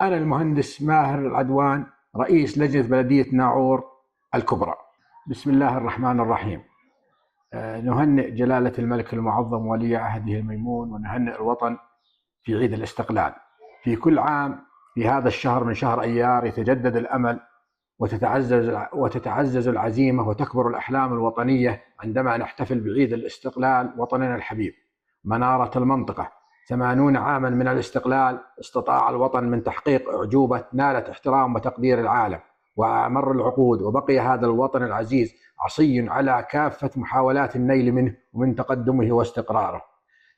أنا المهندس ماهر العدوان، رئيس لجنة بلدية ناعور الكبرى. بسم الله الرحمن الرحيم. نهنئ جلالة الملك المعظم ولي عهده الميمون، ونهنئ الوطن في عيد الاستقلال. في كل عام في هذا الشهر من شهر أيار يتجدد الأمل وتتعزز العزيمة وتكبر الأحلام الوطنية عندما نحتفل بعيد الاستقلال وطننا الحبيب منارة المنطقة. 80 عاما من الاستقلال استطاع الوطن من تحقيق أعجوبة نالت احترام وتقدير العالم ومر العقود، وبقي هذا الوطن العزيز عصي على كافة محاولات النيل منه ومن تقدمه واستقراره.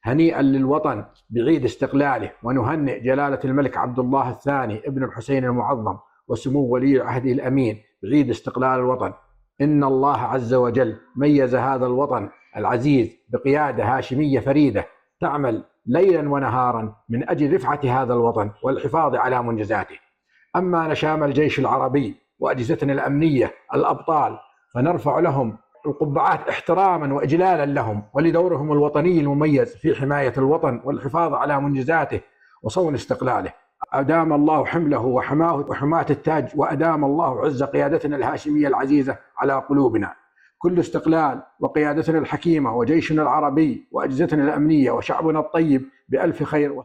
هنيئا للوطن بعيد استقلاله، ونهنئ جلالة الملك عبد الله الثاني ابن الحسين المعظم وسمو ولي عهده الأمين بعيد استقلال الوطن. إن الله عز وجل ميز هذا الوطن العزيز بقيادة هاشمية فريدة تعمل ليلا ونهارا من أجل رفعة هذا الوطن والحفاظ على منجزاته. أما نشام الجيش العربي وأجهزتنا الأمنية الأبطال فنرفع لهم القبعات احتراما وإجلالا لهم ولدورهم الوطني المميز في حماية الوطن والحفاظ على منجزاته وصون استقلاله. أدام الله حمله وحماة التاج، وأدام الله عز قيادتنا الهاشمية العزيزة على قلوبنا. كل استقلال وقيادتنا الحكيمة وجيشنا العربي وأجهزتنا الأمنية وشعبنا الطيب بألف خير.